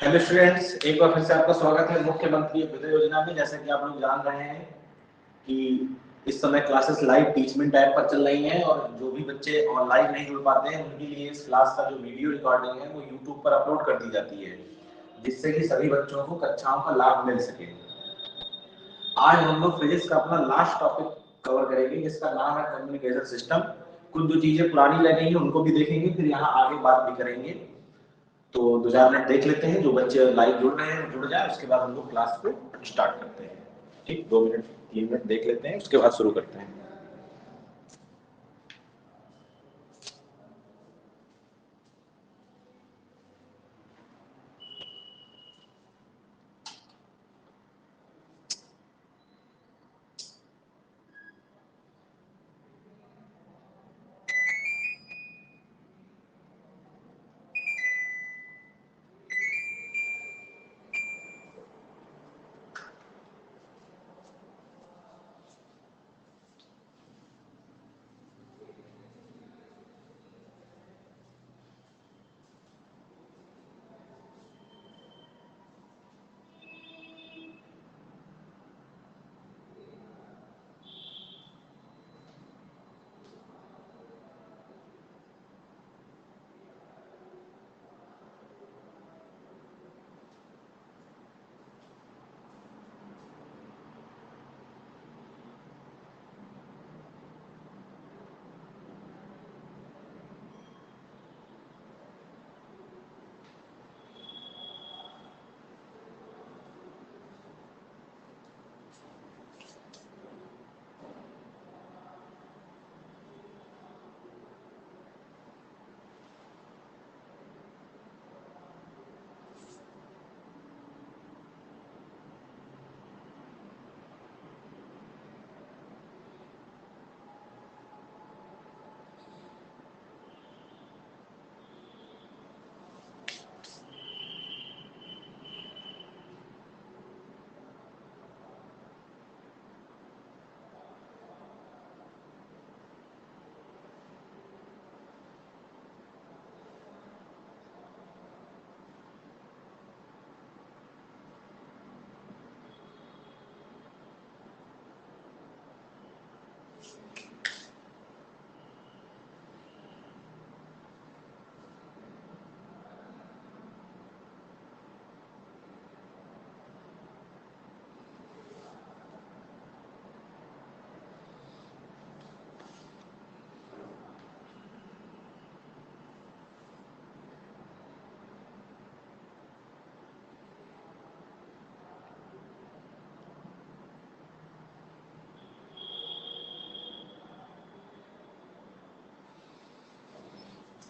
Hello students, एक बार फिर से आपका स्वागत है मुख्यमंत्री अभ्युदय योजना में। जैसे कि आप लोग जान रहे हैं कि इस समय क्लासेस लाइव टीचमेंट ऐप पर चल रही हैं और जो भी बच्चे ऑनलाइन नहीं जुड़ पाते हैं उनके लिए इस क्लास का जो वीडियो रिकॉर्डिंग है वो यूट्यूब पर अपलोड कर दी जाती है, जिससे कि सभी बच्चों को कक्षाओं का लाभ मिल सके। आज हम लोग फिजिक्स का अपना लास्ट टॉपिक कवर करेंगे, जिसका नाम है कम्युनिकेशन सिस्टम। कुछ जो चीजें पुरानी लगेंगी उनको भी देखेंगे, फिर यहाँ आगे बात भी करेंगे। तो 2 4 मिनट देख लेते हैं, जो बच्चे लाइव जुड़ रहे हैं जुड़ जाए, उसके बाद हम लोग क्लास को स्टार्ट करते हैं। ठीक, 2 मिनट 3 मिनट देख लेते हैं, उसके बाद शुरू करते हैं।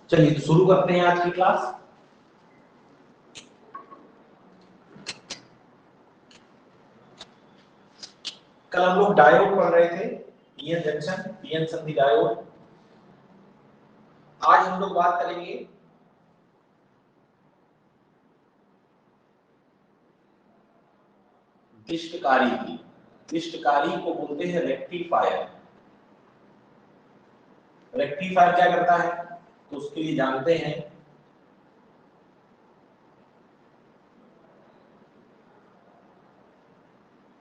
चलिए तो शुरू करते हैं आज की क्लास। कल हम लोग डायोड पढ़ रहे थे, पीएन जंक्शन, पीएन संधि डायोड। आज हम लोग बात करेंगे दिष्टकारी की। दिष्टकारी को बोलते हैं रेक्टिफायर। रेक्टिफायर क्या करता है तो उसके लिए जानते हैं।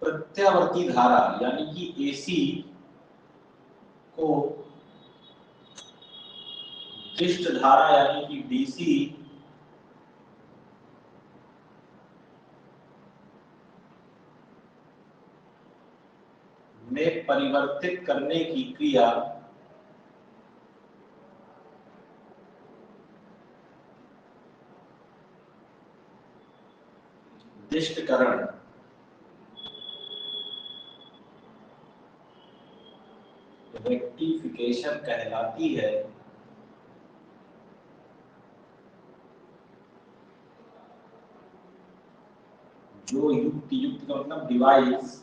प्रत्यावर्ती धारा यानी कि एसी को दिष्ट धारा यानी कि डीसी में परिवर्तित करने की क्रिया दिष्टकरण रेक्टिफिकेशन कहलाती है। जो युक्ति, युक्ति का मतलब डिवाइस,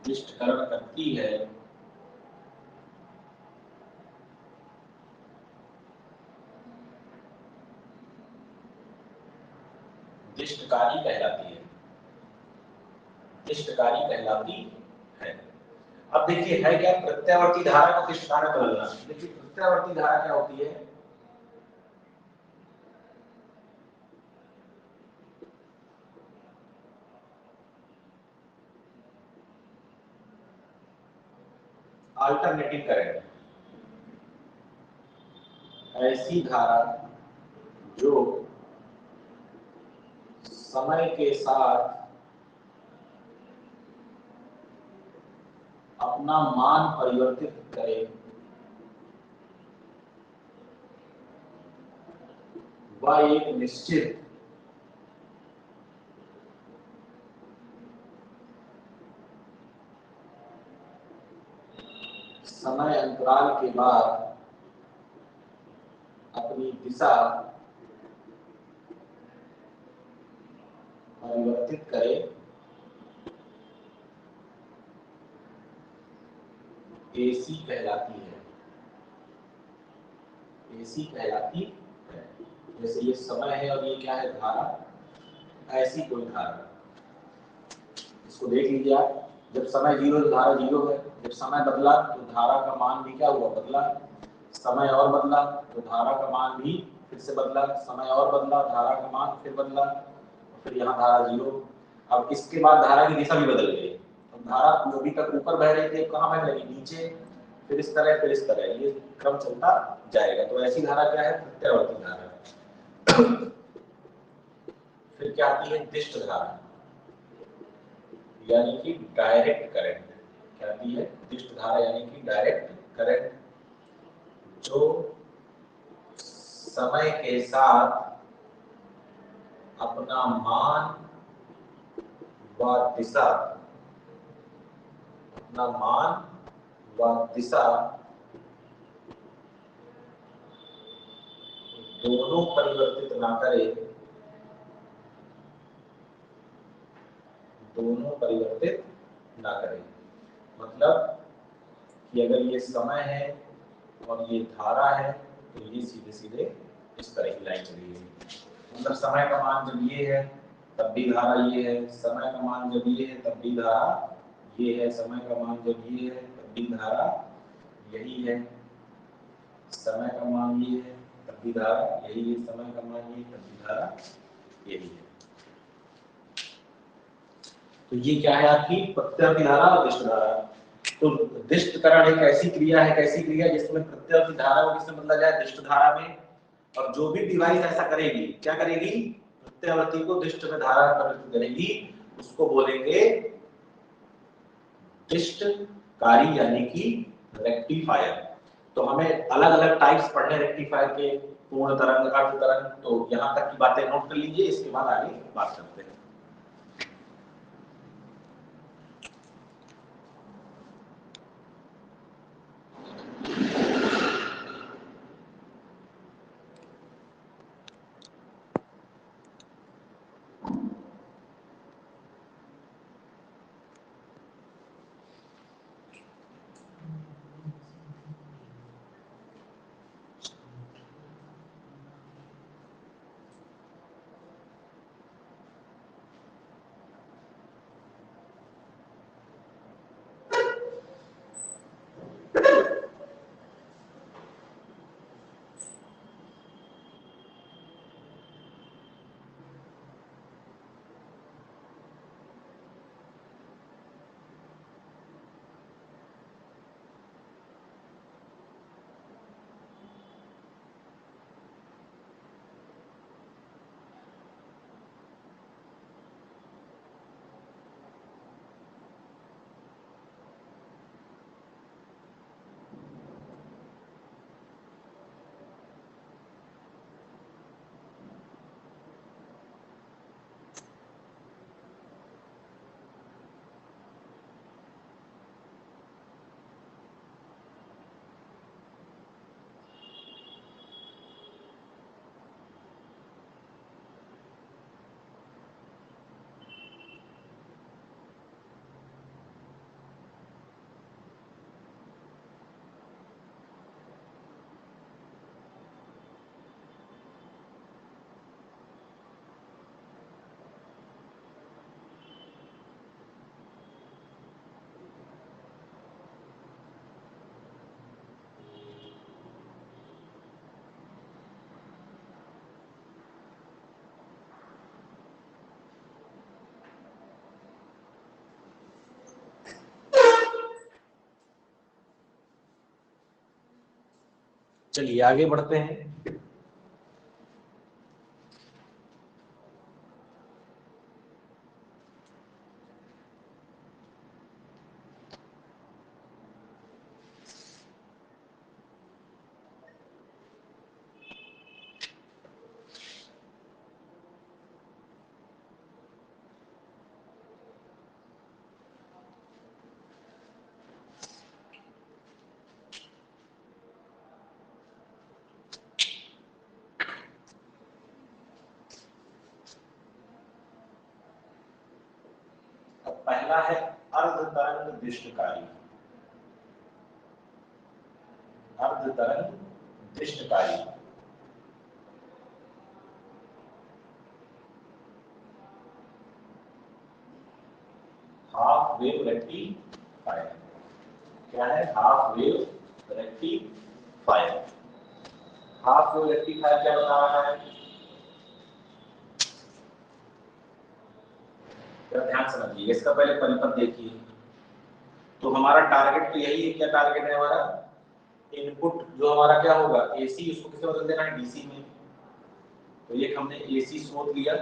दिष्टकरण करती है दिष्टकारी कहलाती है, दिष्टकारी कहलाती है। अब देखिए है क्या, प्रत्यावर्ती धारा को दिष्ट धारा बदलना। देखिए प्रत्यावर्ती धारा क्या होती है, अल्टरनेटिंग करंट, ऐसी धारा जो समय के साथ अपना मान परिवर्तित करे वह एक निश्चित समय अंतराल के बाद अपनी दिशा परिवर्तित करे, एसी कहलाती है, एसी कहलाती है। जैसे ये समय है और ये क्या है, धारा, ऐसी कोई धारा, इसको देख लीजिए आप, जब समय 0 तो धारा 0 है, जब समय बदला तो धारा का मान भी क्या हुआ, बदला, समय और बदला तो धारा का मान भी फिर से बदला, समय और बदला, धारा का मान फिर बदला, फिर यहाँ धारा 0। अब इसके बाद धारा की दिशा भी बदल गई, तो धारा अभी तक ऊपर बह रही थी, कहाँ बह रही, नीचे, फिर इस तरह, फिर इस तरह, ये क्रम चलता जाएगा। तो ऐसी धारा क्या है, प्रत्यावर्ती धारा। फिर क्या आती है, दिष्ट धारा, यानी कि डायरेक्ट करंट। क्या आती है, दिष्ट धारा यानी कि डायरेक्ट करंट, जो समय के साथ अपना मान व दिशा, अपना मान व दिशा दोनों परिवर्तित ना करे, दोनों परिवर्तित ना करे। मतलब कि अगर ये समय है और ये धारा है तो ये सीधे सीधे इस तरह की लाइन चली गई। मतलब समय का मान जब ये है तब भी धारा ये है, समय का मान जब ये है तब भी धारा ये है, समय का मान जब ये है तब भी धारा यही है, समय का मान ये है तब भी धारा यही है, समय का मान ये तब भी धारा यही है। तो ये क्या है आपकी प्रत्यावर्ती धारा और दिष्ट धारा। तो दिष्टकरण एक ऐसी क्रिया है, कैसी क्रिया जिसमें प्रत्यावर्ती धारा को किसमें बदला जाए, दिष्ट धारा में। और जो भी डिवाइस ऐसा करेगी, क्या करेगी, प्रत्यावर्ती को दिष्ट में धारा परिवर्तित करेगी, उसको बोलेंगे दिष्टकारी यानी कि रेक्टिफायर। तो हमें अलग अलग टाइप्स पढ़ने रेक्टिफायर के, पूर्ण तरंग, अर्ध तरंग, तो यहाँ तक की बातें नोट कर लीजिए, इसके बाद आगे बात करते हैं। चलिए आगे बढ़ते हैं। पहला है अर्धतरंग दृष्टकारी। अर्धतरंग दृष्टकारी हाफ वेव रेक्टिफायर। क्या है? Half wave rectifier. Half wave rectifier क्या बता रहा है? ध्यान समझिए, इसका पहले परिपथ देखिए। तो हमारा टारगेट तो यही है। क्या टारगेट है हमारा? इनपुट जो हमारा क्या होगा? एसी, उसको किससे बदल देना है? डीसी में। तो ये हमने एसी स्रोत लिया,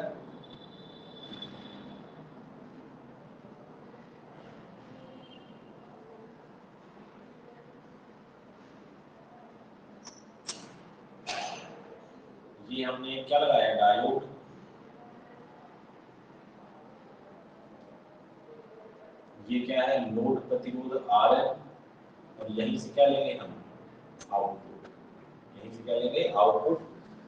ये हमने क्या लगाया? डायोड। ये क्या है? लोड प्रतिरोध RL। और यहीं से क्या लेंगे हम? आउटपुट। यहीं से क्या लेंगे? आउटपुट।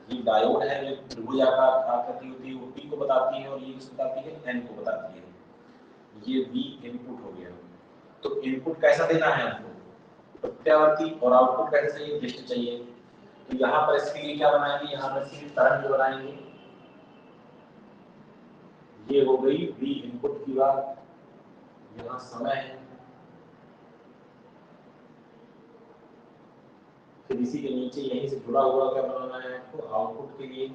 ये डायोड है जो त्रिभुजाकार आकृति होती है, वो P को बताती है, और ये किसको बताती है? N को बताती है। ये V इनपुट हो गया। तो इनपुट कैसा देना है हमको? प्रत्यावर्ती। और आउटपुट कैसे चाहिए? दृष्ट चाहिए। तो यहाँ पर इसके लिए क्या बनाएंगे? यहाँ पर इसके लिए तरंग बनाएंगे। ये हो गई V इनपुट की बात। यहाँ समय है, फिर इसी के नीचे यहीं से जुड़ा हुआ क्या बनाना है आपको? आउटपुट के लिए।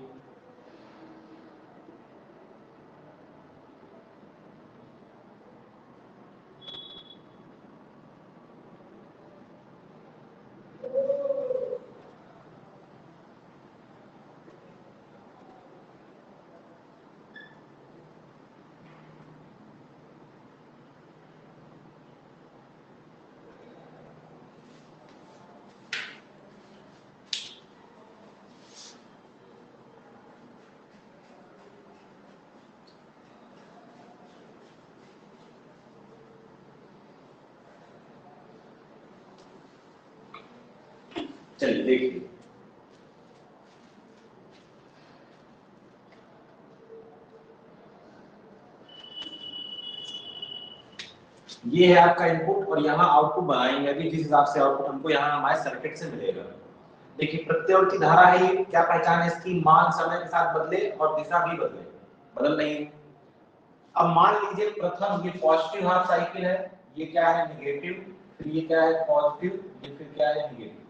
चलिए देखिए, ये है आपका इनपुट, और यहाँ आउटपुट बनाएंगे अभी जिस हिसाब से आउटपुट हमको यहाँ हमारे सर्किट से मिलेगा। देखिए, प्रत्यावर्ती धारा है, ये क्या पहचान है इसकी? मान समय के साथ बदले और दिशा भी बदले, बदल नहीं है। अब मान लीजिए प्रथम ये पॉजिटिव हाफ साइकिल है, ये क्या है? निगेटिव। फिर ये क्या है? पॉजिटिव। ये फिर क्या है? निगेटिव।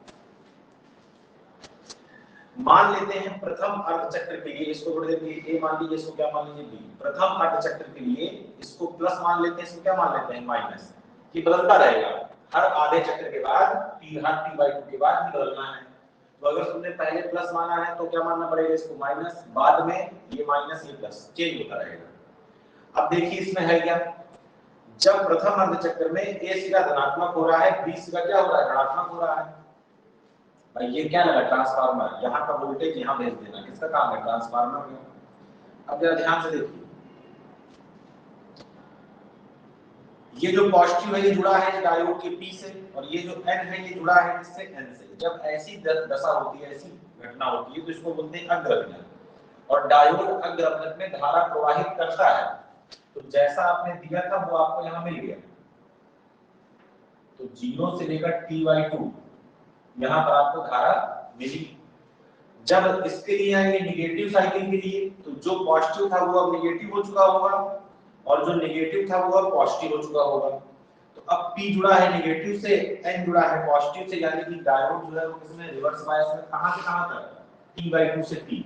मान लेते हैं प्रथम अर्धचक्र के लिए इसको थोड़ी देर के लिए ए मान लीजिए, इसको क्या मान लीजिए? बी। प्रथम अर्धचक्र के लिए इसको प्लस मान लेते हैं, इसको क्या मान लेते हैं? माइनस। कि बदलता रहेगा हर आधे चक्र के बाद, हर t/2 के बाद ही बदलना है। तो अगर तुमने पहले प्लस माना है तो क्या मानना पड़ेगा? इसको माइनस। बाद में ये माइनस, ये प्लस, चेंज होता रहेगा। अब देखिए इसमें है क्या? जब प्रथम अर्धचक्र में ए सिरा धनात्मक हो रहा है, बी सिरा क्या हो रहा है? ऋणात्मक हो रहा है। भाई ये क्या लगा? ट्रांसफार्मर। यहाँ का वोल्टेज यहाँ भेज देना, किसका काम है? ट्रांसफार्मर का। अब जरा ध्यान से देखिए, ये जो पॉजिटिव है ये जुड़ा है डायोड के P से, और ये जो N है ये जुड़ा है किससे? N से। जब ऐसी दशा होती है, ऐसी घटना होती है, तो इसको बोलते हैं अग्रभनक। और डायोड अग्रभनक में धारा प्रवाहित करता है। तो जैसा आपने दिया था वो आपको यहाँ मिल गया। तो 0 से लेकर T/2 यहाँ पर आपको धारा मिली। जब इसके लिए आएंगे निगेटिव साइकिल के लिए, तो जो पॉजिटिव था वो अब निगेटिव हो चुका होगा, और जो निगेटिव था वो अब पॉजिटिव हो चुका होगा। तो अब P जुड़ा है निगेटिव से, N जुड़ा है पॉजिटिव से, यानी कि डायोड जो है वो किसमें? रिवर्स बायस में। कहां से कहां तक? T/2 से T।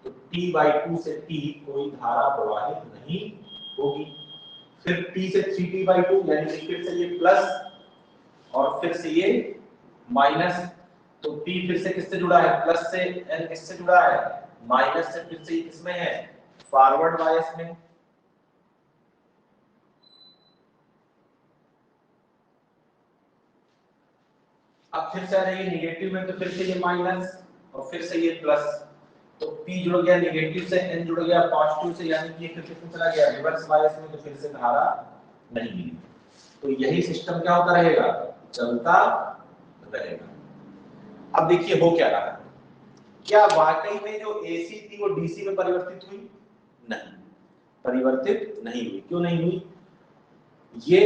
तो T/2 से T कोई धारा प्रवाहित नहीं होगी। फिर T से 3T/2, यानी कि फिर से ये प्लस और फिर से ये माइनस। तो P फिर से किससे जुड़ा है, प्लस से, N किससे जुड़ा है, माइनस से, फिर से किसमें है, फॉरवर्ड बायस में। अब फिर से आ रही है निगेटिव में, तो फिर से ये माइनस और फिर से ये प्लस, तो P जुड़ गया निगेटिव से, N जुड़ गया पॉजिटिव से, यानी कि ये फिर से चला गया रिवर्स बायस में, तो फिर से धारा नहीं मिली। तो यही सिस्टम क्या होता रहेगा, चलता रहेगा। अब देखिए हो क्या रहा है, क्या वाकई में जो AC थी वो DC में परिवर्तित हुई, नहीं, परिवर्तित नहीं हुई। क्यों नहीं हुई, ये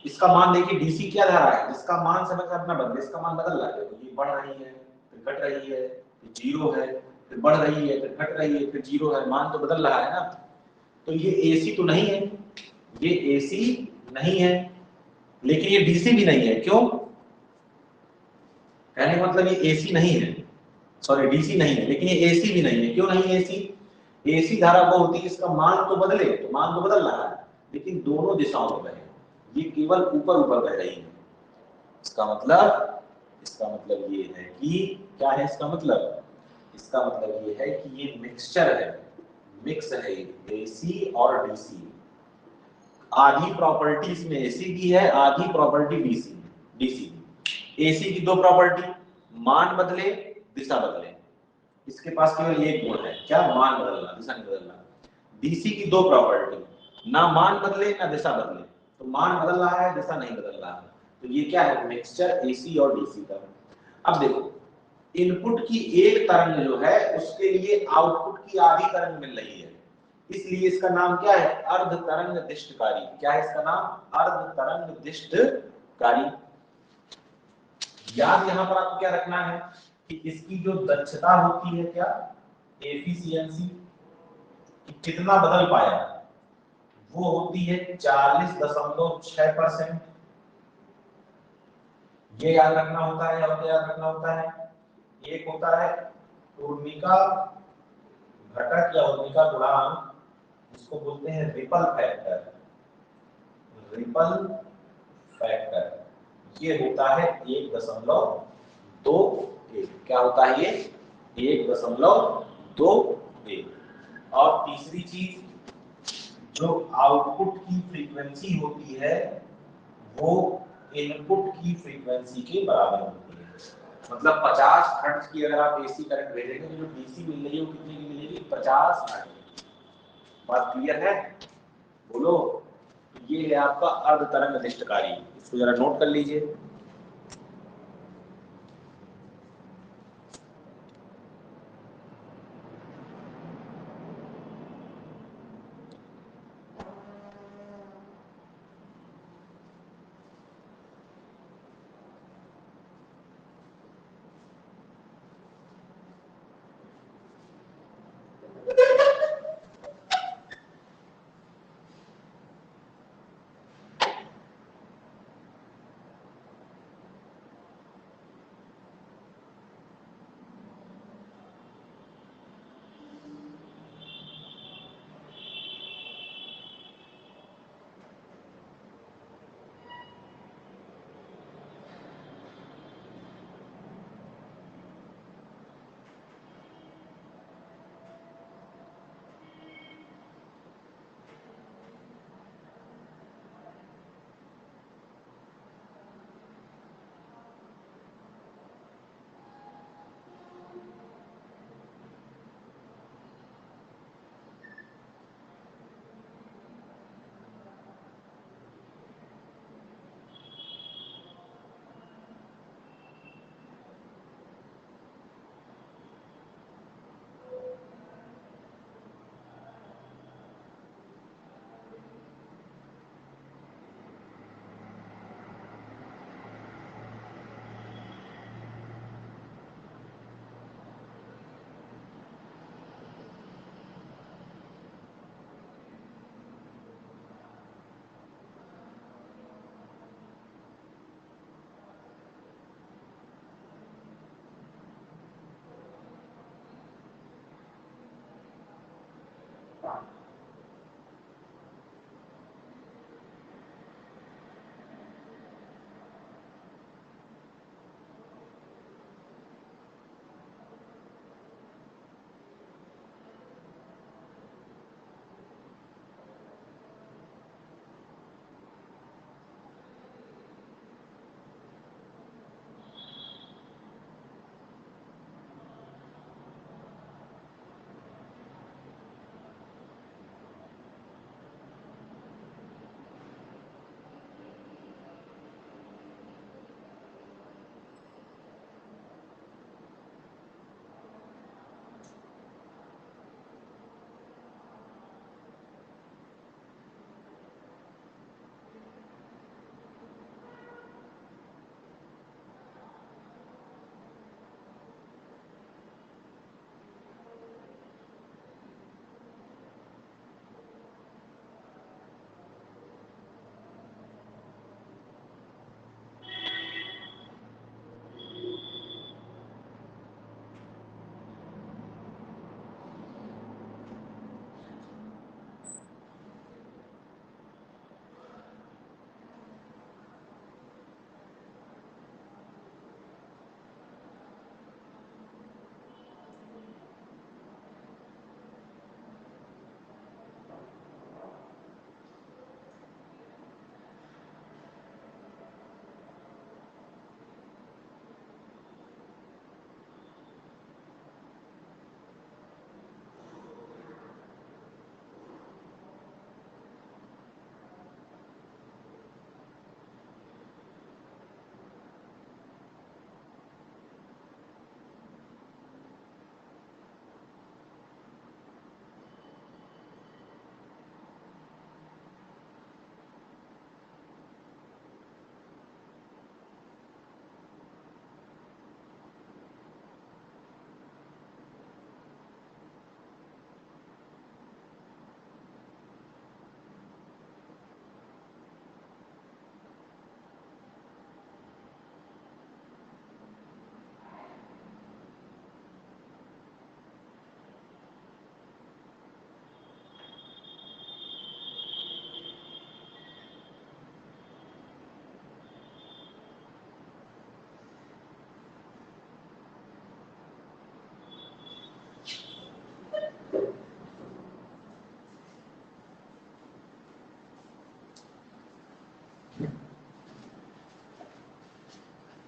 इसका मान देखिए DC क्या धारा है, जिसका मान समय के साथ ना बदले, इसका मान बदल रहा है, तो ये बढ़ रही है फिर घट रही है, फिर जीरो है, फिर बढ़ रही है, फिर घट रही है, फिर जीरो है, मान तो बदल रहा है ना। तो ये AC तो नहीं है, ये AC नहीं है, लेकिन ये DC भी नहीं है। क्यों, कहने का मतलब ये AC नहीं है, सॉरी DC नहीं है, लेकिन ये AC भी नहीं है। क्यों नहीं AC, AC धारा वो होती है इसका मान तो बदले, तो मान तो बदल रहा है, लेकिन दोनों दिशाओं में बहे, ये केवल ऊपर ऊपर बह रही है। इसका मतलब ये है कि क्या है, इसका मतलब ये है कि ये मिक्सचर है, मिक्स है AC और DC। आधी प्रॉपर्टी इसमें AC की है, आधी प्रॉपर्टी DC की। AC की दो प्रॉपर्टी, मान बदले, दिशा बदले, इसके पास केवल एक गुण है, क्या, मान बदलना, दिशा नहीं बदलना। DC की दो प्रॉपर्टी, ना मान बदले ना दिशा बदले, तो मान बदल रहा है, दिशा नहीं बदल रहा है, तो ये क्या है, मिक्सचर AC और DC का। अब देखो, इनपुट की एक तरंग जो है उसके लिए आउटपुट की आधी तरंग मिल रही है, इसलिए इसका नाम क्या है, अर्ध तरंग दिष्टकारी। क्या है इसका नाम, अर्ध तरंग दिष्टकारी। याद यहां पर आपको क्या रखना है कि इसकी जो दक्षता होती है, क्या, एफिशिएंसी, कितना बदल पाया, वो होती है 40.6%। ये याद रखना होता है, और क्या याद रखना होता है, एक होता है ऊर्मिका घटक या ऊर्मिका गुणांक, इसको बोलते हैं रिपल फैक्टर, रिपल फैक्टर। ये होता है 1.21। क्या होता है ये, 1.21। और तीसरी चीज, जो आउटपुट की फ्रीक्वेंसी होती है वो इनपुट की फ्रीक्वेंसी के बराबर होती है। मतलब 50 हर्ट्ज की अगर आप AC करंट भेजेंगे तो जो DC मिल रही है वो कितने की मिलेगी, 50 हर्ट्ज। बात क्लियर है, बोलो। ये है आपका अर्ध तरंग दिष्टकारी, इसको जरा नोट कर लीजिए।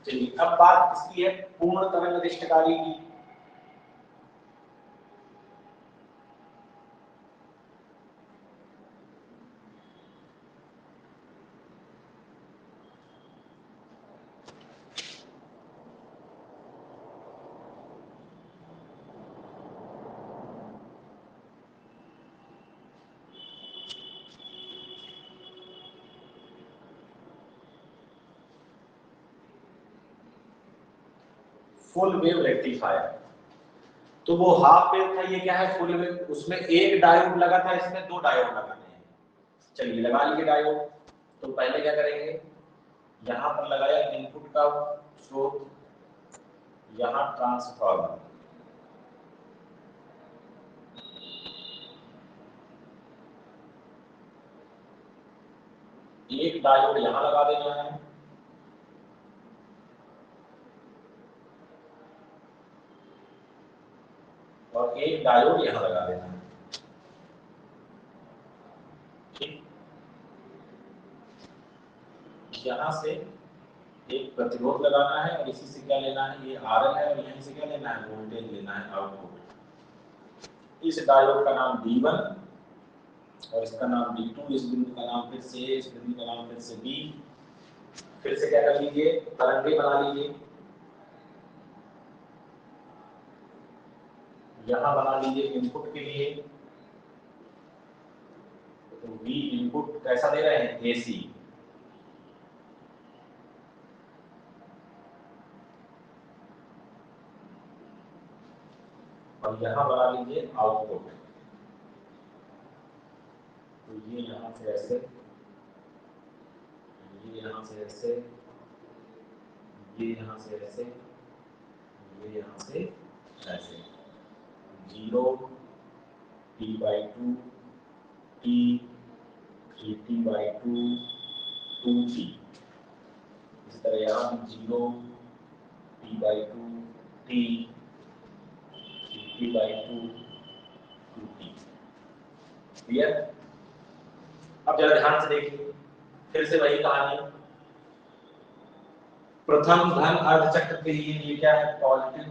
चलिए अब बात किसकी है, पूर्ण तरंग निष्ठकारी की। फुल वेव रेक्टिफायर, तो वो हाफ वेव था, ये क्या है फुल वेव। उसमें एक डायोड लगा था, इसमें दो डायोड लगाने हैं। चलिए लगा लिए डायोड। तो पहले क्या करेंगे, यहां पर लगाया इनपुट का स्रोत, यहां ट्रांसफार्मर, एक डायोड यहां लगा देना है, और एक डायोड यहां लगा देना है। ठीक, यहां से एक प्रतिरोध लगाना है और इसी से क्या लेना है, ये RL है, और यहीं से क्या लेना है, वोल्टेज लेना है आउटपुट। इस डायोड का नाम D1 और इसका नाम D2, इस बिंदु का नाम फिर से A, इस बिंदु का नाम फिर से B। फिर से क्या कर लीजिए, तरंगे बना लीजिए, यहां बना लीजिए इनपुट के लिए। तो V इनपुट कैसा दे रहे हैं, AC, और यहां बना लीजिए आउटपुट। तो ये यहां से ऐसे, ये यहां से ऐसे, ये यहां से ऐसे, ये यहां से ऐसे, 0 T/2 T 3T/2 2T। इस तरह यहाँ भी 0 T/2 T 3T/2 2T। Clear. अब जरा ध्यान से देखिए, फिर से वही कहानी। प्रथम धन अर्धचक्र के लिए ये क्या है, पॉजिटिव,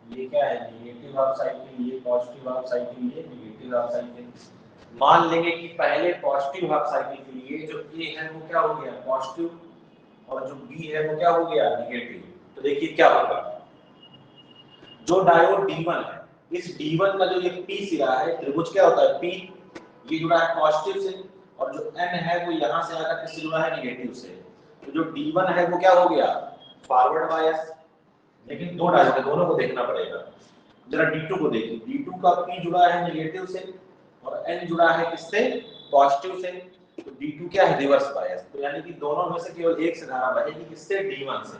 ये क्या है, नेगेटिव हाफ साइकिल, ये पॉजिटिव हाफ साइकिल, ये नेगेटिव हाफ साइकिल। मान लेंगे कि पहले पॉजिटिव हाफ साइकिल के लिए जो ए है वो क्या हो गया, पॉजिटिव, और जो बी है वो क्या हो गया, नेगेटिव। तो देखिए क्या होगा, जो डायोड D1 है, इस D1 का जो ये P सिरा है, त्रिभुज क्या होता है, P, ये जुड़ा है पॉजिटिव से, और जो N है वो यहां से आकर किससे जुड़ा है, नेगेटिव से। तो जो D1 है वो क्या हो गया, फॉरवर्ड बायस। लेकिन दो डायोड है, दोनों को देखना पड़ेगा। जरा D2 को देखिए, D2 का P जुड़ा है नेगेटिव से और N जुड़ा है किससे, पॉजिटिव से। तो D2 क्या है, रिवर्स बायस। तो यानी कि दोनों में से केवल एक से धारा बहेगी, किससे, D1 से।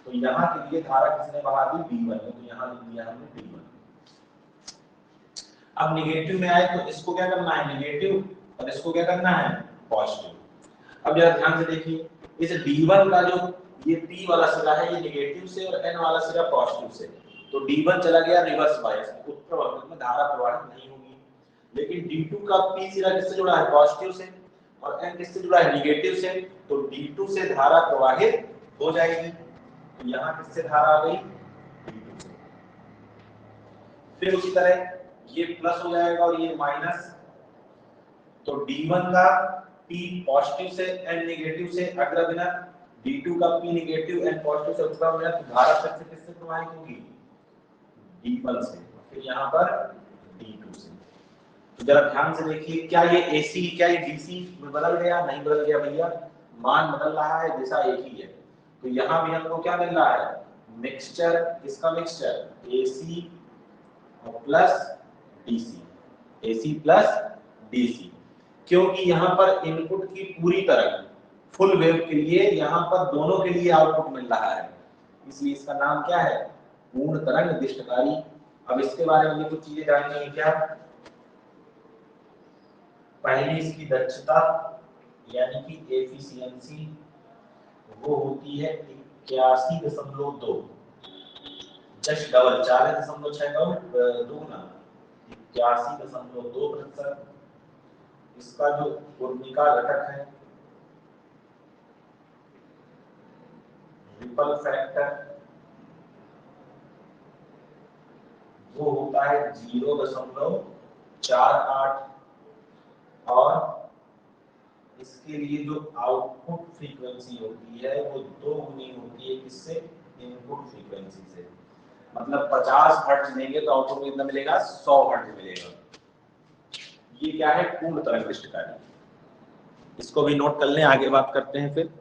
तो यहाँ के लिए धारा किसने बहा दी, D1 ने। तो यहाँ लिख दिया हमने D1। अब निगेटिव में आए तो इसको क्या करना है, निगेटिव, और इसको क्या करना है, पॉजिटिव। अब जरा ध्यान से देखिए, इस D1 का जो ये P वाला सिरा है, ये नेगेटिव से, और N वाला सिरा पॉजिटिव से। तो D1 चला गया रिवर्स बायस, उत्तरावर्त में धारा प्रवाहित नहीं होगी। लेकिन D2 का P सिरा किससे जुड़ा है, पॉजिटिव से, और N किससे जुड़ा है, नेगेटिव से। तो D2 से धारा प्रवाहित हो जाएगी। तो यहाँ किससे धारा आ गई, D2 से। फिर उसी तरह ये प्लस हो जाएगा और ये माइनस। तो D1 का P पॉजिटिव से, N नेगेटिव से अग्रविनत, D2 का P नेगेटिव, N पॉजिटिव से उत्तराविनत। धारा फिर से किससे प्रवाहित होगी, D1 से, फिर यहाँ पर D2 से। तो जरा ध्यान से देखिए, क्या ये AC, क्या ये DC में बदल गया, नहीं बदल गया भैया, मान बदल रहा है, दिशा एक ही है। तो यहाँ भी हमको क्या मिल रहा है, मिक्सचर, किसका mixture, AC plus DC, AC plus DC। क्योंकि यहाँ पर इनपुट की पूरी तरंग फुल वेव के लिए यहाँ पर दोनों के लिए आउटपुट मिल रहा है, इसलिए इसका नाम क्या है, पूर्ण तरंग निर्दिष्टकारी। अब इसके बारे में कुछ चीजें जाननी है क्या, पहली इसकी दक्षता यानी कि एफिशिएंसी, वो होती है 81.2, जस्ट डबल, 40.6 दुगना, 81.2%। इसका जो ऊर्ध्विका घटक है रिपल फैक्टर वो होता है 0.48 और इसके लिए जो आउटपुट फ्रीक्वेंसी होती है वो 2 गुनी होती है किससे? इनपुट फ्रीक्वेंसी से। मतलब 50 हर्ट्ज लेंगे तो आउटपुट में कितना मिलेगा? 100 हर्ट्ज मिलेगा। ये क्या है? पूर्ण तरंग दैर्ध्य। इसको भी नोट कर लें, आगे बात करते हैं फिर।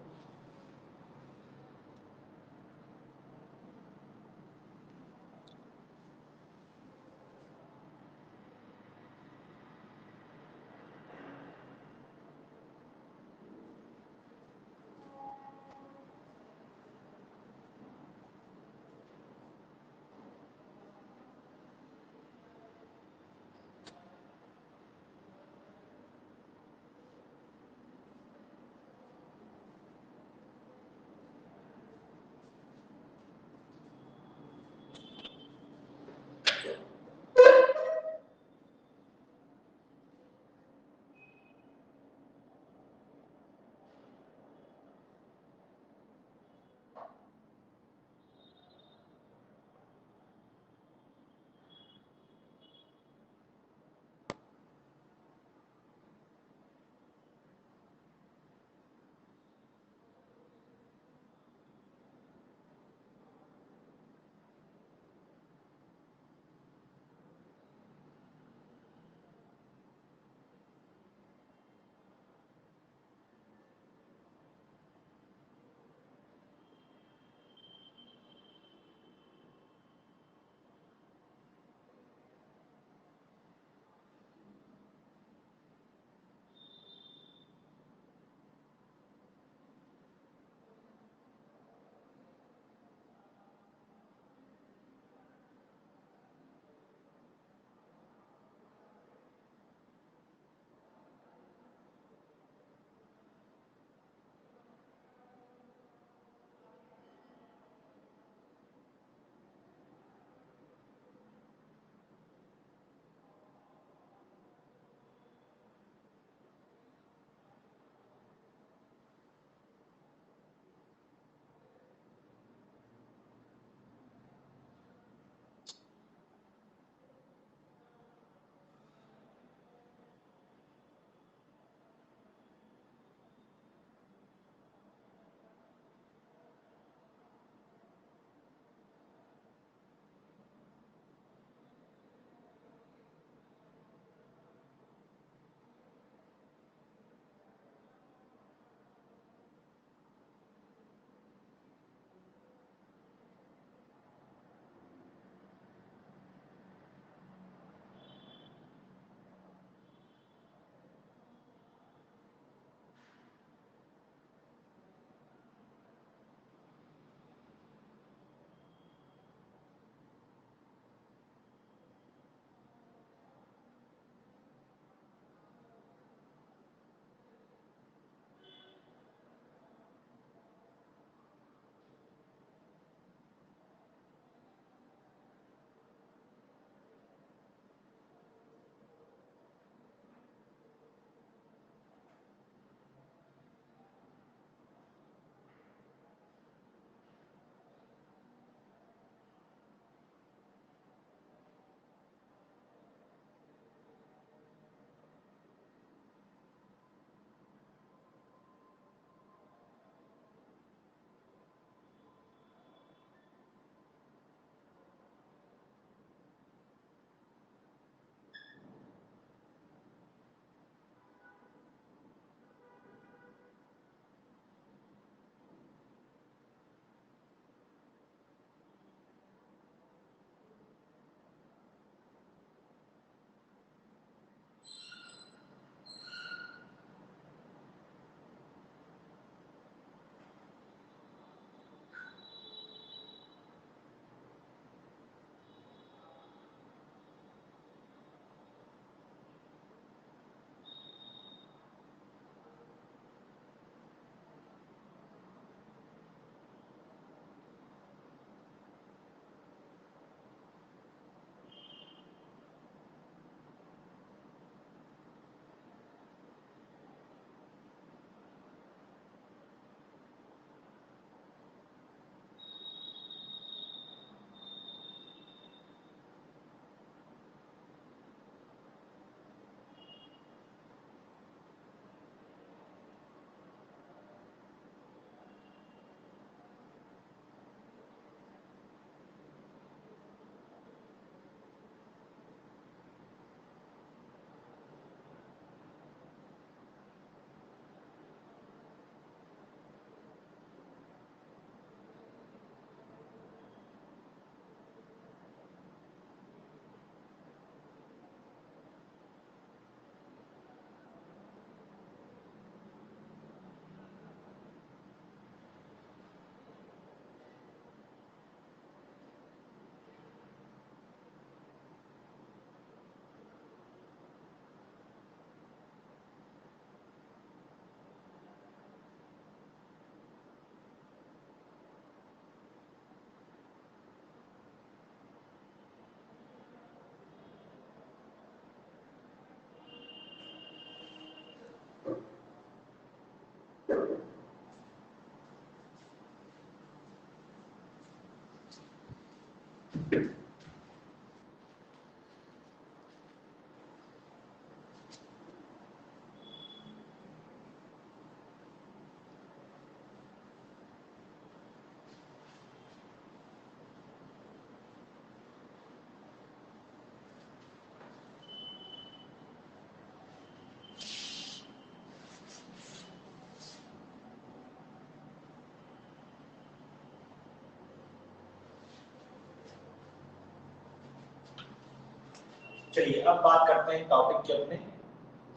चलिए अब बात करते हैं टॉपिक के अपने।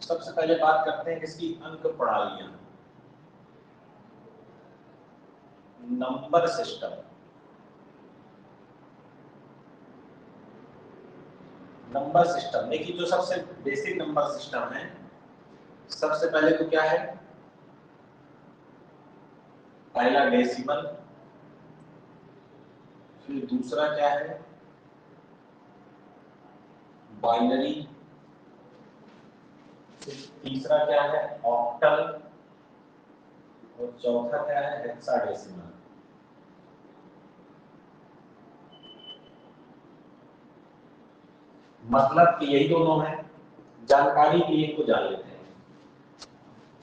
सबसे पहले बात करते हैं किसकी, अंक प्रणालियां, नंबर सिस्टम। नंबर सिस्टम देखिए, जो सबसे बेसिक नंबर सिस्टम है, सबसे पहले तो क्या है, पहला डेसिमल, फिर दूसरा क्या है, बाइनरी, तीसरा क्या है, ऑक्टल, और चौथा क्या है, हेक्साडेसिमल। मतलब कि यही दोनों है, जानकारी के लिए इनको जान लेते हैं।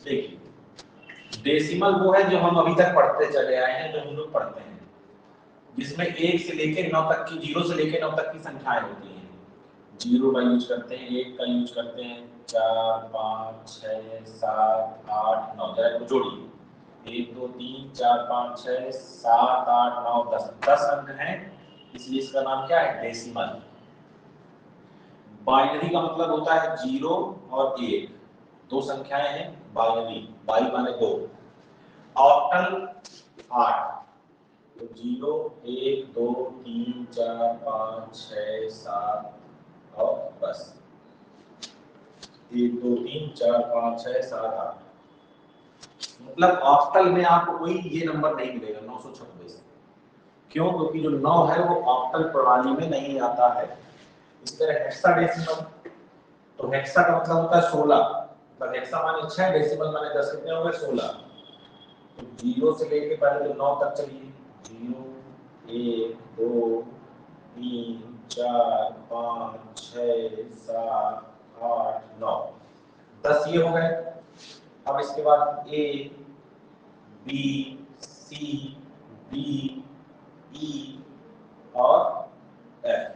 देखिए डेसिमल वो है जो हम अभी तक पढ़ते चले आए हैं, जो हम लोग पढ़ते हैं, जिसमें 1 से लेकर 9 तक की, 0 से लेकर 9 तक की संख्याएं होती हैं। 0 का यूज करते हैं, 1 का यूज करते हैं, 4 5 6 7 8 9, जरा को जोड़िए, 1 2 3 4 5 6 7 8 9 10, 10 अंक हैं, इसलिए इसका नाम क्या है, डेसिमल। बाइनरी का मतलब होता है 0 और 1, दो संख्याएं हैं बाइनरी, बाई माने 2। ऑक्टल 8, तो 0 1 2 3 4 5 6 7 और बस 1 2 3 4 5 6 7 8। मतलब ऑक्टल में आपको कोई ये नंबर नहीं मिलेगा 926। क्यों? क्योंकि जो 9 है वो ऑक्टल प्रणाली में नहीं आता है। इसी तरह हेक्साडेसिमल, तो हेक्सा का मतलब होता है 16, मतलब हेक्सा माने 6, डेसिमल माने 10, कितने हो गए, 16। तो 0 से लेके पहले तो 9 तक चलिए, 0 1 2 3 4 5 6 7 8 9, 10 ये हो गए। अब इसके बाद A B C D E और एफ,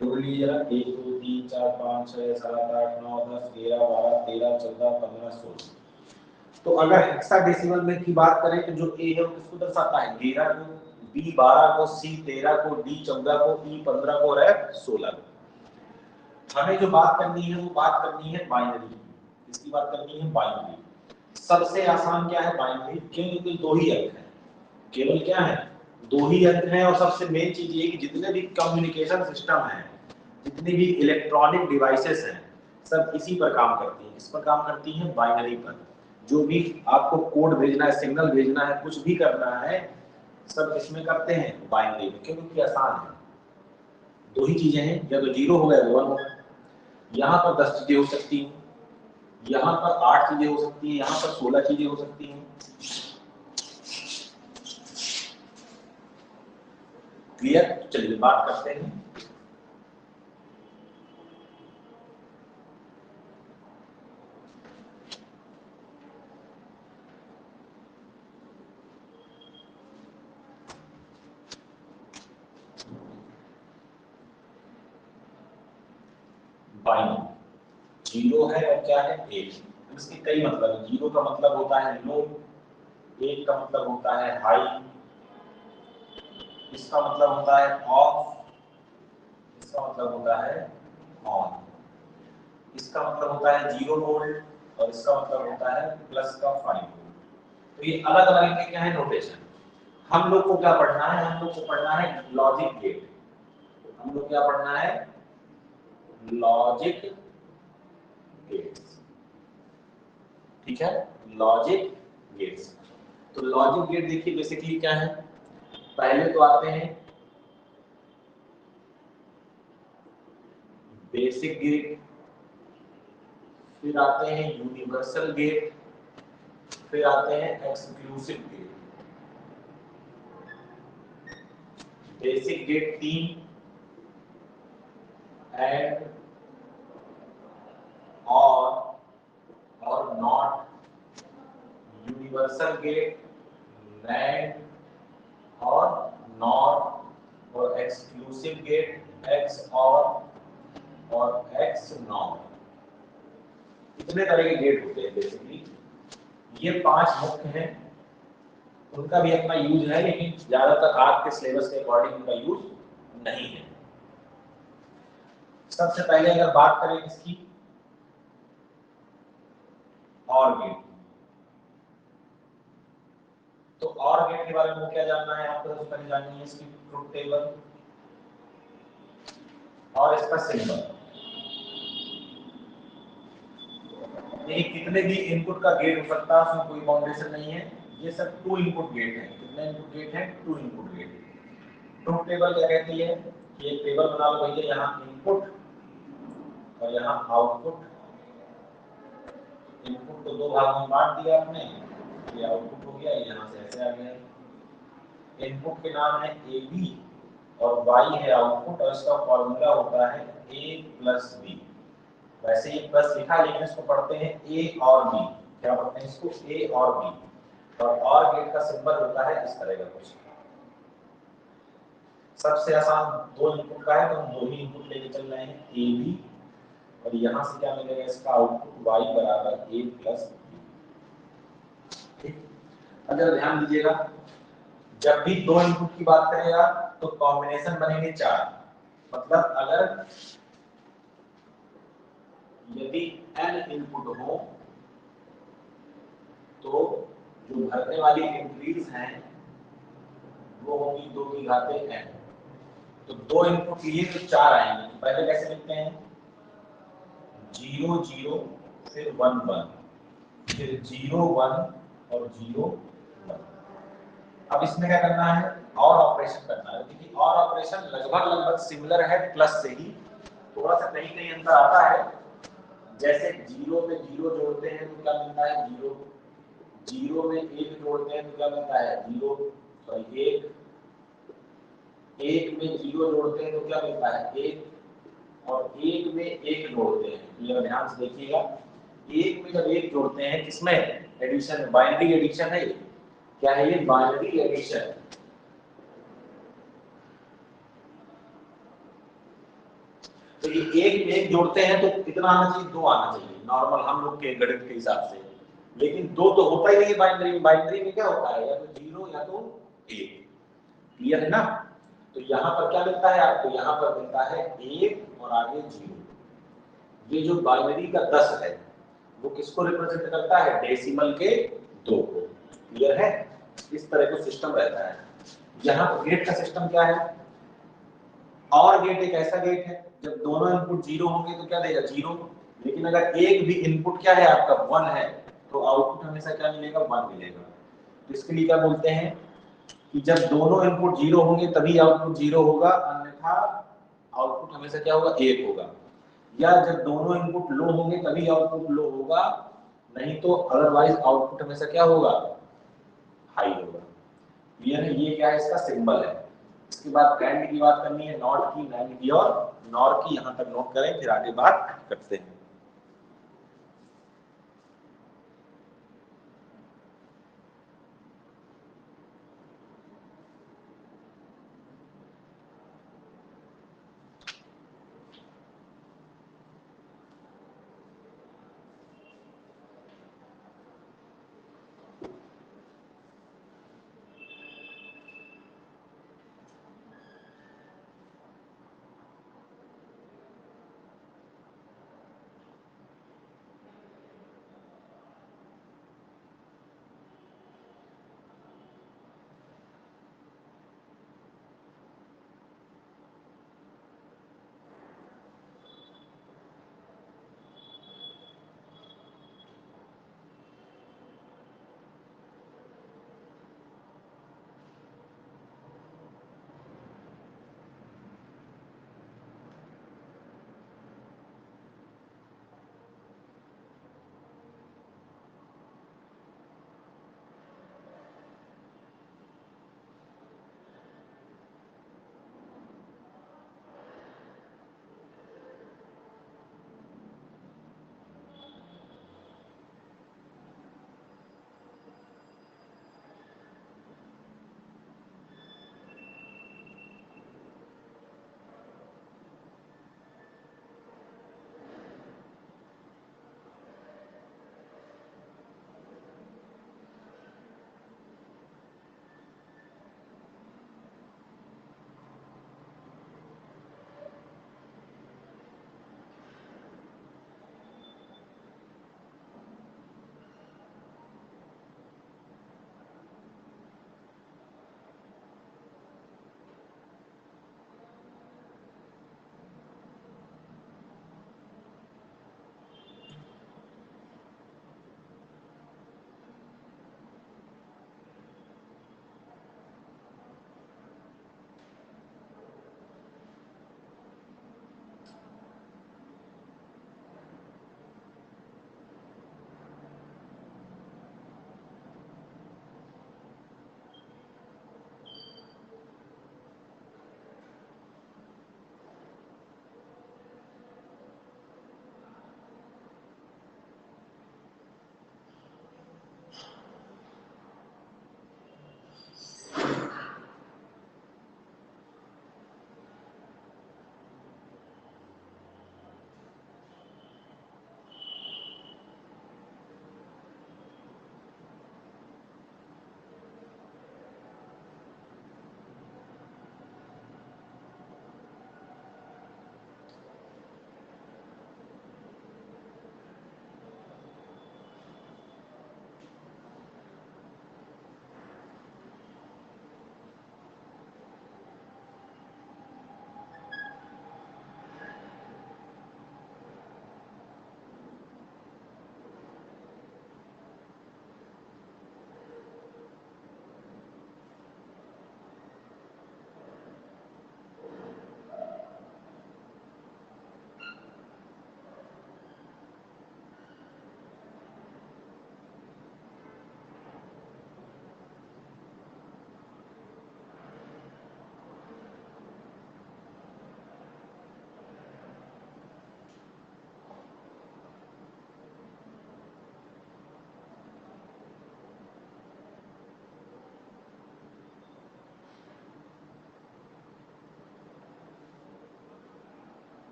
जोड़ लीजिए जरा, 1 2 3 4 5 6 7 8 9 10 11 12 13 14 15 16। तो अगर हेक्साडेसिमल में की बात करें तो जो ए है वो किसको दर्शाता है, 11 को, बी 12 को, सी 13 को, डी 14 को, ई 15 को और एफ 16 को। हमें जो बात करनी है वो बात करनी है बाइनरी, इसकी बात करनी है बाइनरी। सबसे आसान क्या है, बाइनरी, क्योंकि दो ही अंक है, केवल क्या है, दो ही अंक हैं। और सबसे मेन चीज ये कि जितने भी कम्युनिकेशन सिस्टम है, जितनी भी इलेक्ट्रॉनिक डिवाइसेस हैं, सब इसी पर काम करती हैं। किस पर काम करती हैं, बाइनरी पर। जो भी आपको कोड भेजना है, सिग्नल भेजना है, कुछ भी करना है, सब इसमें करते हैं, बाइनरी में, क्योंकि आसान है। दो ही चीजें हैं, या तो 0 हो गया तो 1 हो गया। यहाँ पर 10 चीजें हो सकती हैं, यहाँ पर 8 चीजें हो सकती हैं, यहाँ पर 16 चीजें हो सकती हैं। क्लियर? चलिए बात करते हैं। बाइनरी 0 है और क्या है, 1। इसके कई मतलब है। 0 का मतलब होता है लो, 1 का मतलब होता है हाई, इसका मतलब होता है ऑफ, इसका मतलब होता है ऑन, इसका मतलब होता है 0 वोल्ट और इसका मतलब होता है प्लस का 5 वोल्ट। तो ये अलग अलग इनके क्या है, नोटेशन। हम लोग को क्या पढ़ना है, हम लोग को पढ़ना है लॉजिक गेट। हम लोग क्या पढ़ना है, लॉजिक गेट्स। ठीक है, लॉजिक गेट्स। तो लॉजिक गेट देखिए बेसिकली क्या है, पहले तो आते हैं बेसिक गेट, फिर आते हैं यूनिवर्सल गेट, फिर आते हैं exclusive gate. Basic gate 3, inclusive gate, X और एक्स नॉट, इतने तरह के गेट होते हैं बेसिकली। ये 5 मुख्य हैं, उनका भी अपना यूज है, लेकिन ज्यादातर आज के सिलेबस के अकॉर्डिंग उनका यूज नहीं है। सबसे पहले अगर बात करें इसकी और गेट, तो और गेट के बारे में क्या जानना है आपको? सबसे पहले जाननी है इसकी ट्रुथ टेबल और इसका सिंबल। ये कितने भी इनपुट का गेट हो सकता है, उसमें कोई बाउंडेशन नहीं है। ये सब 2 इनपुट गेट है। कितने इनपुट गेट है? 2 इनपुट गेट। ट्रुथ टेबल क्या कहती है कि एक टेबल बना लो भैया, यहाँ इनपुट और यहाँ आउटपुट। इनपुट को 2 भागों में बांट दिया आपने, ये आउटपुट हो गया, यहाँ से ऐसे आ गया। इनपुट के नाम है ए बी और y है आउटपुट, और इसका फॉर्मूला होता है a प्लस बी। वैसे ये प्लस लिखा है, लेकिन इसको पढ़ते हैं a और b। क्या पढ़ते हैं इसको? a और b। और गेट का सिंबल होता है इस तरह का कुछ। सबसे आसान 2 इनपुट का है, तो हम 2 ही इनपुट लेके चल रहे हैं, ए बी, और यहाँ से क्या मिलेगा? इसका आउटपुट y बराबर a प्लस बी। ठीक, अगर ध्यान दीजिएगा, जब भी 2 इनपुट की बात करेगा तो कॉम्बिनेशन बनेंगे 4। मतलब अगर यदि n इनपुट हो तो जो भरने वाली एंट्रीज हैं वो होंगी 2 की घाते n। तो 2 इनपुट लिए तो 4 आएंगे। तो पहले कैसे लिखते हैं? 0 0 फिर 1 1 फिर 0 1 और 0 1। अब इसमें क्या करना है? और ऑपरेशन करना है। देखिए और ऑपरेशन लगभग सिमिलर है प्लस से ही, थोड़ा सा कहीं कहीं अंतर आता है। जैसे 0 में 0 जोड़ते हैं तो क्या मिलता है? 0। 0 में 1 जोड़ते हैं तो क्या मिलता है? 0 सॉरी 1। 1 में 0 जोड़ते हैं तो क्या मिलता है? 1। और 1 में 1 जोड़ते हैं, ये ध्यान से देखिएगा। 1 में जब 1 जोड़ते हैं, किसमें? एडिशन में। बाइनरी एडिशन है ये। क्या है ये? Binary addition. तो ये 1 में 1 जोड़ते हैं तो कितना आना चाहिए? 2 आना चाहिए नॉर्मल हम लोग के गणित के हिसाब से। लेकिन 2 तो होता ही नहीं है बाइनरी में। बाइनरी में क्या होता है? या तो 0 या तो 1। क्लियर है ना? तो यहाँ पर क्या मिलता है आपको? यहाँ पर मिलता है 1 और आगे 0। ये जो बाइनरी का 10 है वो किसको रिप्रेजेंट करता है? डेसिमल के 2 को। क्लियर है? इस तरह का सिस्टम रहता है। यहाँ गेट का सिस्टम क्या है? और गेट एक ऐसा गेट है जब दोनों इनपुट 0 होंगे तो क्या देगा? 0। लेकिन अगर एक भी इनपुट क्या है आपका? 1 है, तो आउटपुट हमेशा क्या मिलेगा? 1 मिलेगा। तो इसके लिए क्या बोलते हैं कि जब दोनों इनपुट 0 होंगे तभी आउटपुट 0 होगा, अन्यथा आउटपुट हमेशा क्या होगा? 1 होगा। या जब दोनों इनपुट लो होंगे तभी आउटपुट लो होगा, नहीं तो अदरवाइज आउटपुट हमेशा क्या होगा? हाई होगा। क्लियर है? ये क्या है? इसका सिंबल है। इसके बाद एंड की बात करनी है, नॉट की, नैंड की और नॉर की। यहां तक नोट करें, फिर आगे बात करते हैं।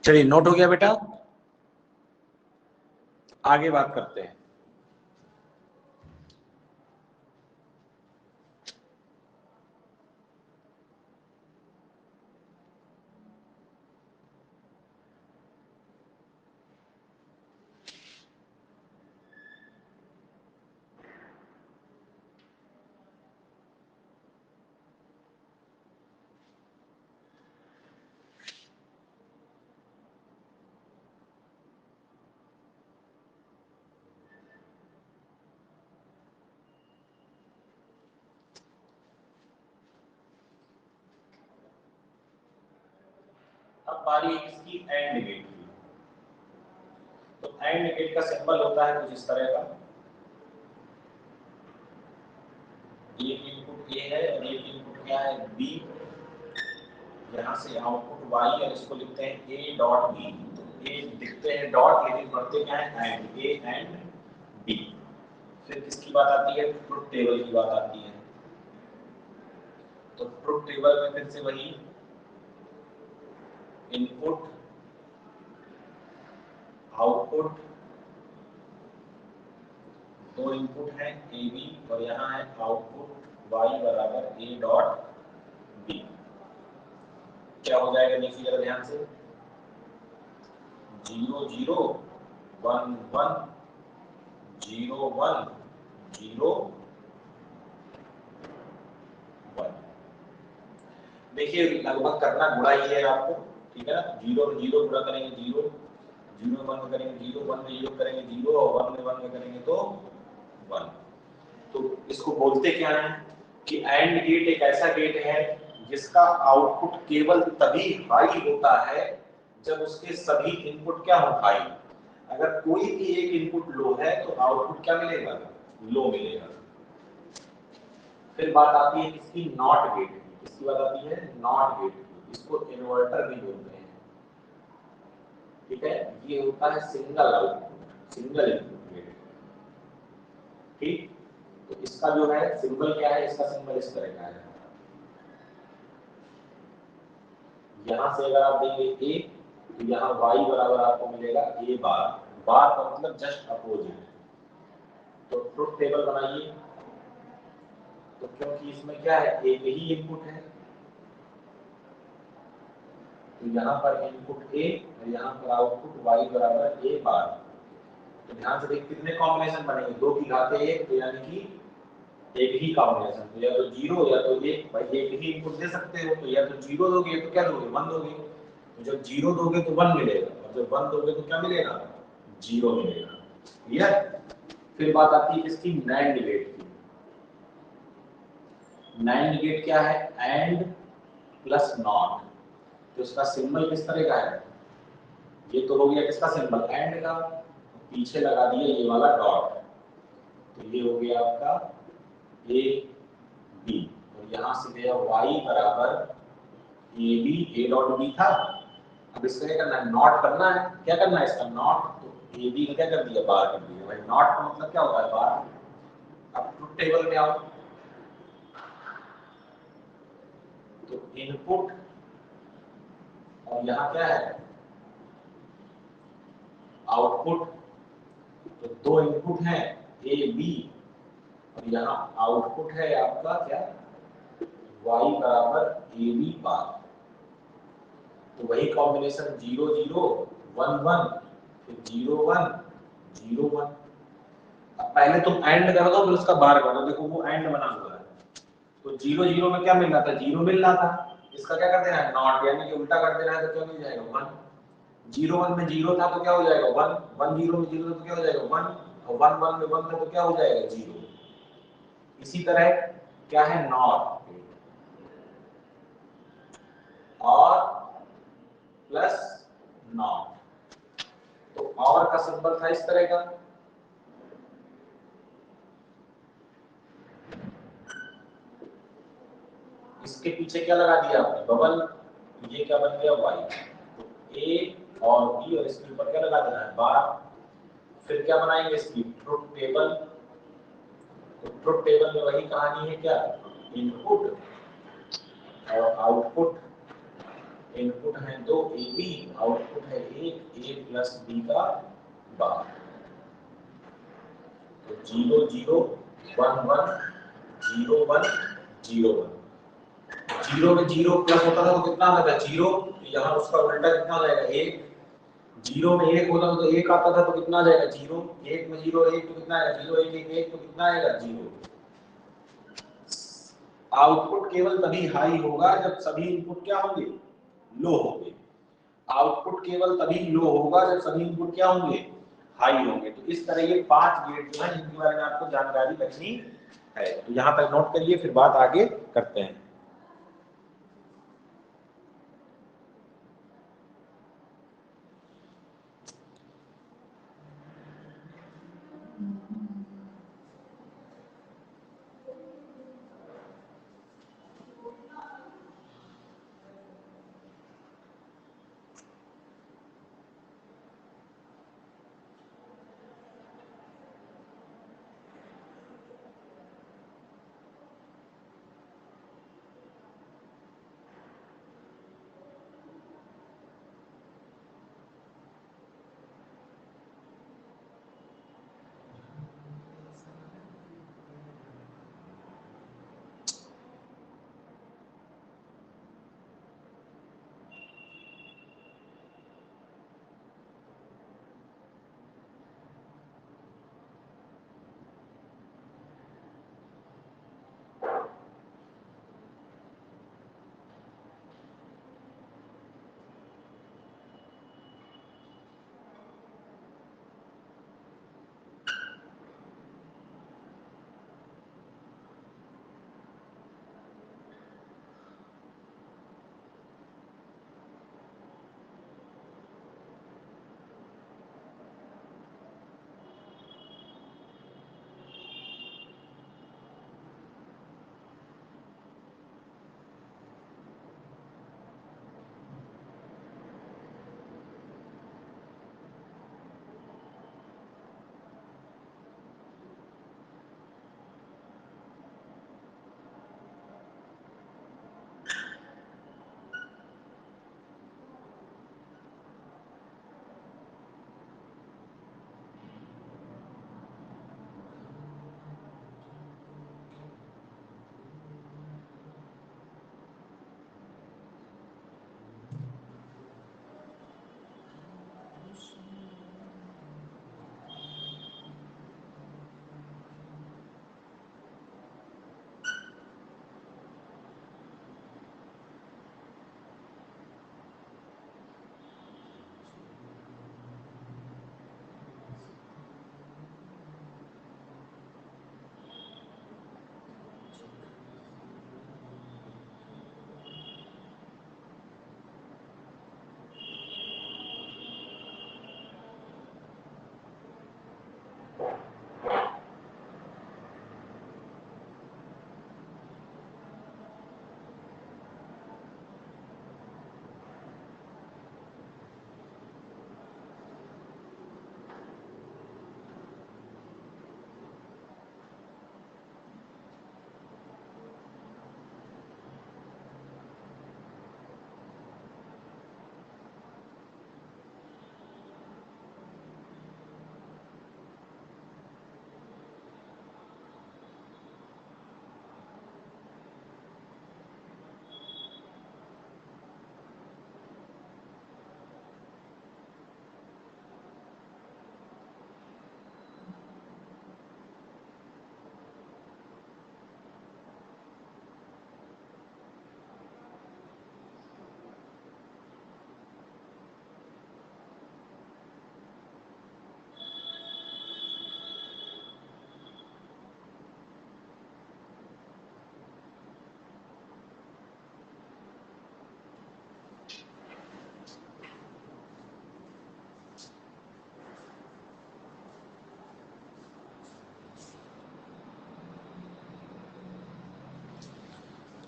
चलिए नोट हो गया बेटा, आगे बात करते हैं। अब बारी है इसकी एंड गेट की। तो एंड गेट का सिंबल होता है कुछ इस तरह का, एक इनपुट ए है और एक इनपुट क्या है बी, यहाँ से आउटपुट वाई और इसको लिखते हैं ए डॉट बी। तो ए लिखते हैं डॉट लेकिन पढ़ते क्या है एंड, ए एंड बी। फिर किसकी बात आती है, ट्रुथ टेबल की बात आती है। तो ट्रुथ टेबल में फिर से वही इनपुट आउटपुट, दो इनपुट है ए बी और यहाँ है आउटपुट वाई बराबर ए डॉट बी। क्या हो जाएगा देखिए जरा ध्यान से, 0 0 1 1 0 1 0 1। देखिए लगभग करना गुणा ही है आपको, ठीक है ना। 0 में 0 गुणा करेंगे 0, 0 में 1 करेंगे 0, 1 में 0 करेंगे 0 और 1 में 1 में करेंगे तो 1। तो इसको बोलते क्या है कि एंड गेट एक ऐसा गेट है जिसका आउटपुट केवल तभी हाई होता है जब उसके सभी इनपुट क्या हो हाई। अगर कोई भी एक इनपुट लो है तो आउटपुट क्या मिलेगा, लो मिलेगा। फिर बात आती है किसकी, नॉट गेट की। किसकी बात आती है, नॉट गेट की। इसको इन्वर्टर भी बोलते हैं, ठीक है। ये होता है single output, single input gate, ठीक। तो इसका जो है सिंबल क्या है, इसका सिंबल इस तरह का है। यहां से अगर आप देंगे ए तो यहाँ y बराबर आपको मिलेगा a बार, बार का मतलब जस्ट अपोजिट। तो ट्रुथ टेबल बनाइए। तो क्योंकि इसमें क्या है एक ही इनपुट है तो यहाँ पर इनपुट a और यहाँ पर आउटपुट y बराबर a बार। तो ध्यान से देख कितने कॉम्बिनेशन बनेंगे, 2 की घात 1 तो यानी कि एक ही कॉम्बिनेशन। तो या तो 0 या तो 1, भाई एक ही इनपुट दे सकते हो। तो या तो 0 दोगे तो क्या दोगे, 1 दोगे। तो जब 0 दोगे तो 1 मिलेगा और जब 1 दोगे तो क्या मिलेगा, 0 मिलेगा। क्लियर। फिर बात आती है किसकी, नैंड गेट की। नैंड गेट क्या है, एंड प्लस नॉट। तो उसका सिंबल किस तरह का है, ये तो हो गया किसका सिंबल, एंड का। पीछे लगा दिया ये वाला डॉट, तो ये हो गया आपका ए बी और यहाँ से गया y बराबर A B, A dot B था। अब इसका क्या करना है, नॉट करना है। क्या करना है इसका, नॉट। तो ए बी का क्या कर दिया, बार कर दिया। भाई नॉट का मतलब क्या होता है, बार। अब ट्रुथ टेबल में आओ तो इनपुट और यहाँ क्या है आउटपुट। तो दो इनपुट हैं ए बी और यहाँ आउटपुट है आपका क्या, y बराबर ए बी बार। तो वही कॉम्बिनेशन 0 0 1 1 फिर 0 1 0 1। अब पहले तुम एंड कर दो फिर उसका बार कर दो, देखो वो एंड बना हुआ है। तो 0 0 में क्या मिल रहा था, 0 मिल रहा था। इसका क्या कर देना है, नॉट, यानी कि उल्टा कर देना है। तो क्या मिल जाएगा 1। 0 1 में 0 था तो क्या हो जाएगा 1, 1 0 में 0 था तो क्या हो जाएगा 1 और 1 1 में 1 था तो क्या हो जाएगा 0। इसी तरह क्या है नॉट और प्लस नॉट। तो और का सिंबल था इस तरह का, इसके पीछे क्या लगा दिया आपने, बबल। ये क्या बन गया y। तो a और b और इसके ऊपर क्या लगा देना है, बार। फिर क्या बनाएंगे इसकी ट्रुथ टेबल। तो ट्रुथ टेबल में वही कहानी है, क्या इनपुट और आउटपुट इनपुट है 2 AB, आउटपुट है 1 A प्लस B का बार। तो 0 0 1 1 0 1 0 1। 0 में 0 प्लस होता था तो कितना आता था 0, तो यहाँ उसका उल्टा कितना आ जाएगा 1। 0 में 1 होता था तो 1 आता था तो कितना आ जाएगा 0। 1 में 0 1 तो कितना आएगा 0, 1 1 1 तो कितना आएगा 0। आउटपुट केवल तभी हाई होगा जब सभी इनपुट क्या होंगे, लो होंगे। आउटपुट केवल तभी लो होगा जब सभी इनपुट क्या होंगे, हाई होंगे। तो इस तरह ये 5 गेट जो है इनके बारे में आपको जानकारी रखनी है। तो यहाँ तक नोट करिए, फिर बात आगे करते हैं।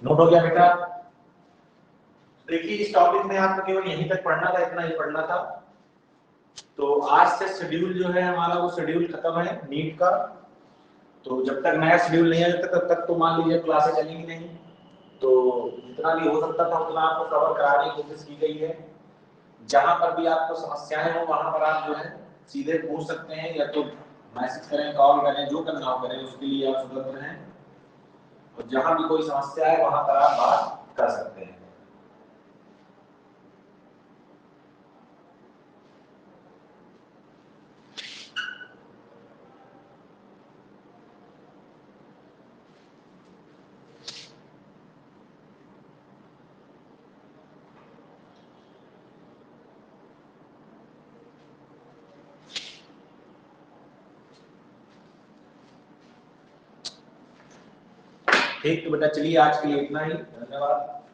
नोट हो गया बेटा? देखिए इस टॉपिक में आपको केवल यहीं तक पढ़ना था, इतना ही पढ़ना था। तो आज से शेड्यूल जो है हमारा वो शेड्यूल खत्म है नीट का। तो जब तक नया शेड्यूल नहीं आया तब तक तो मान लीजिए क्लासेस चलेंगी नहीं। तो जितना भी हो सकता था उतना आपको कवर कराने की कोशिश की गई है। जहां पर भी आपको समस्याएं हो वहां पर आप जो है सीधे पूछ सकते हैं, या तो मैसेज करें, कॉल करें, जो करना हो करें, उसके लिए आप स्वतंत्र हैं। और जहां भी कोई समस्या है वहां पर आप बात कर सकते हैं। ठीक, तो बेटा चलिए आज के लिए इतना ही, धन्यवाद।